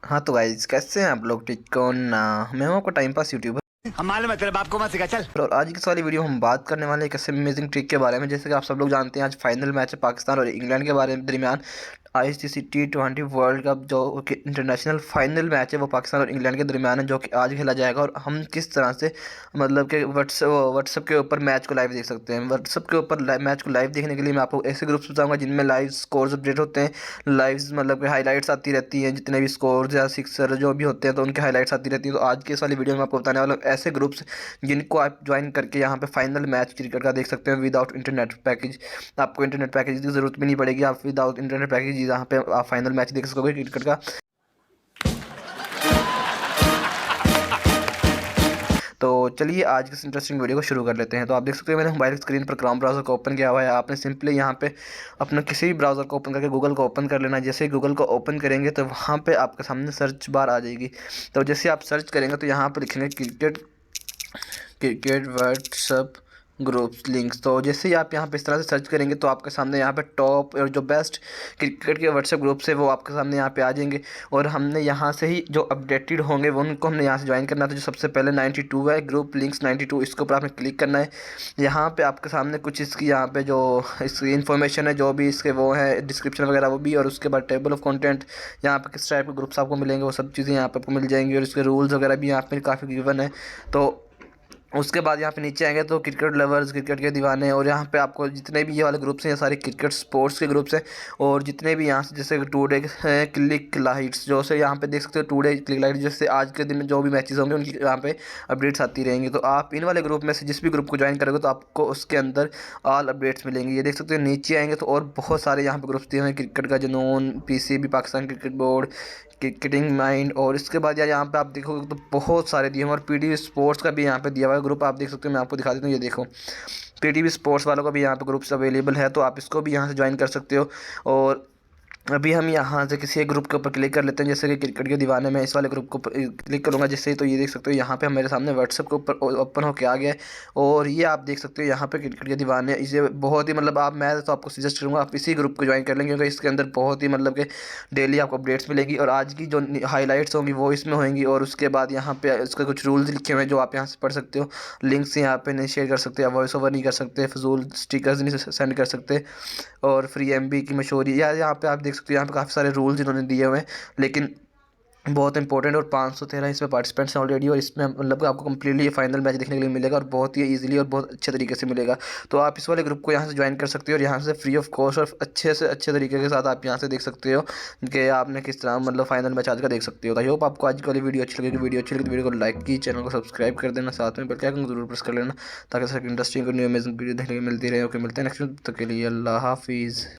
हाँ तो गाइस, कैसे हैं आप लोग? ठीक कौन ना। मैं हूं आपका टाइम पास यूट्यूबर। हम मालूम है तेरे बाप को मत सिखा चल। और आज की सारी वीडियो हम बात करने वाले हैं एक ऐसे अमेजिंग ट्रिक के बारे में। जैसे कि आप सब लोग जानते हैं, आज फाइनल मैच है पाकिस्तान और इंग्लैंड के बारे में दरमियान। आईसीसी T20 वर्ल्ड कप जो कि इंटरनेशनल फाइनल मैच है वो पाकिस्तान और इंग्लैंड के दरमियान है, जो कि आज खेला जाएगा। और हम किस तरह से मतलब कि व्हाट्सएप के ऊपर मैच को लाइव देख सकते हैं। व्हाट्सएप के ऊपर मैच को लाइव देखने के लिए मैं आपको ऐसे ग्रुप्स बताऊंगा जिनमें लाइव स्कोर्स अपडेट होते हैं, लाइव मतलब कि हाईलाइट्स आती रहती हैं, जितने भी स्कोर्स या सिक्सर जो भी होते हैं तो उनके हाईलाइट्स आती रहती हैं। तो आज की इस वाली वीडियो में आपको बताने वाला हूं ऐसे ग्रुप्स जिनको आप ज्वाइन करके यहाँ पे फाइनल मैच क्रिकेट का देख सकते हैं विदाउट इंटरनेट पैकेज। आपको इंटरनेट पैकेज की ज़रूरत भी नहीं पड़ेगी, आप विदाउट इंटरनेट पैकेज यहाँ पे आप फाइनल मैच देख सकोगे क्रिकेट का। तो चलिए आज की इस इंटरेस्टिंग वीडियो को शुरू कर लेते हैं। तो आप देख सकते हैं मैंने मोबाइल स्क्रीन पर क्रोम ब्राउज़र को ओपन किया हुआ है। आपने सिंपली यहाँ पे अपना किसी भी ब्राउज़र को ओपन करके गूगल को ओपन कर लेना है। जैसे ही गूगल को ओपन करेंगे तो वहाँ पे आपके सामने सर्च बार आ जाएगी। तो जैसे आप सर्च करेंगे तो यहाँ पर लिखेंगे cricket cricket WhatsApp groups links. तो जैसे ही आप यहाँ पे इस तरह से सर्च करेंगे तो आपके सामने यहाँ पे टॉप और जो बेस्ट क्रिकेट के व्हाट्सएप ग्रुप्स है वो आपके सामने यहाँ पे आ जाएंगे। और हमने यहाँ से ही जो अपडेटेड होंगे वो उनको हमने यहाँ से ज्वाइन करना है। तो जो सबसे पहले 92 है, ग्रुप लिंक्स 92, इसके ऊपर आपने क्लिक करना है। यहाँ पे आपके सामने कुछ इसकी यहाँ पे जो इसकी इन्फॉर्मेशन है, जो भी इसके वो है डिस्क्रिप्शन वगैरह वो भी, और उसके बाद टेबल ऑफ कंटेंट यहाँ पे किस टाइप के ग्रुप्स आपको मिलेंगे वो सब चीज़ें यहाँ पे आपको मिल जाएंगी। और इसके रूल्स वगैरह भी यहाँ पे काफ़ी गिवन है। तो उसके बाद यहाँ पे नीचे आएंगे तो क्रिकेट लवर्स, क्रिकेट के दीवाने, और यहाँ पे आपको जितने भी ये वाले ग्रुप्स हैं ये सारे क्रिकेट स्पोर्ट्स के ग्रुप्स हैं। और जितने भी यहाँ से जैसे टुडे क्लिक लाइट्स जो से यहाँ पे देख सकते हो, टुडे क्लिक लाइट्स जैसे आज के दिन में जो भी मैचेस होंगे उनकी यहाँ पे अपडेट्स आती रहेंगी। तो आप इन वाले ग्रुप में से जिस भी ग्रुप को ज्वाइन करोगे तो आपको उसके अंदर ऑल अपडेट्स मिलेंगे। ये देख सकते हो नीचे आएंगे तो और बहुत सारे यहाँ पे ग्रुप्स दिए हुए हैं। क्रिकेट का जुनून, PCB Pakistan cricket board, cricketing mind, और इसके बाद यार यहाँ पे आप देखोगे तो बहुत सारे दिए हैं। और PTV स्पोर्ट्स का भी यहाँ पे दिया हुआ है ग्रुप, आप देख सकते हो। मैं आपको दिखा देता हूँ, ये देखो PTV स्पोर्ट्स वालों का भी यहाँ पे ग्रुप्स अवेलेबल है, तो आप इसको भी यहाँ से ज्वाइन कर सकते हो। और अभी हम यहाँ से किसी एक ग्रुप के ऊपर क्लिक कर लेते हैं। जैसे कि क्रिकेट के दीवाने में इस वाले ग्रुप को क्लिक करूँगा जैसे ही, तो ये देख सकते हो यहाँ पे मेरे सामने व्हाट्सएप के ऊपर ओपन होकर आ गया है। और ये आप देख सकते हो यहाँ पे क्रिकेट के दीवाने, इसे बहुत ही मतलब आप मैं तो आपको सजेस्ट करूँगा आप इसी ग्रुप को ज्वाइन कर लेंगे, क्योंकि इसके अंदर बहुत ही मतलब कि डेली आपको अपडेट्स मिलेगी। और आज की जो हाईलाइट्स होंगी वो इसमें होंगी। और उसके बाद यहाँ पे इसके कुछ रूल्स लिखे हुए हैं जो आप यहाँ से पढ़ सकते हो। लिंक्स यहाँ पे नहीं शेयर कर सकते, आप वॉइस ओवर नहीं कर सकते, फजूल स्टिकर्स नहीं सेंड कर सकते, और फ्री MB की मशहूरी या यहाँ पे आप देख सकते हो। यहाँ पे काफ़ी सारे रूल्स इन्होंने दिए हुए हैं, लेकिन बहुत इंपॉर्टेंट। और 513 इसमें पार्टिसिपेंट्स हैं ऑलरेडी, और इसमें मतलब आपको कम्प्लीटली ये फाइनल मैच देखने के लिए मिलेगा, और बहुत ही इजीली और बहुत अच्छे तरीके से मिलेगा। तो आप इस वाले ग्रुप को यहाँ से ज्वाइन कर सकते हो, और यहाँ से फ्री ऑफ कॉस्ट और अच्छे से अच्छे तरीके के साथ आप यहाँ से देख सकते हो कि आपने किस तरह मतलब फाइनल मैच आज का देख सकते हो। आई होप आपको आज की वाली वीडियो अच्छी लगी। वीडियो अच्छी लगी तो वीडियो को लाइक की, चैनल को सब्सक्राइब कर देना, साथ में बेल आइकन को जरूर प्रेस कर लेना, ताकि sir interesting new amazing video देखने को मिलती रहे। ओके, मिलते हैं नेक्स्ट, तक के लिए अल्लाह हाफिज़।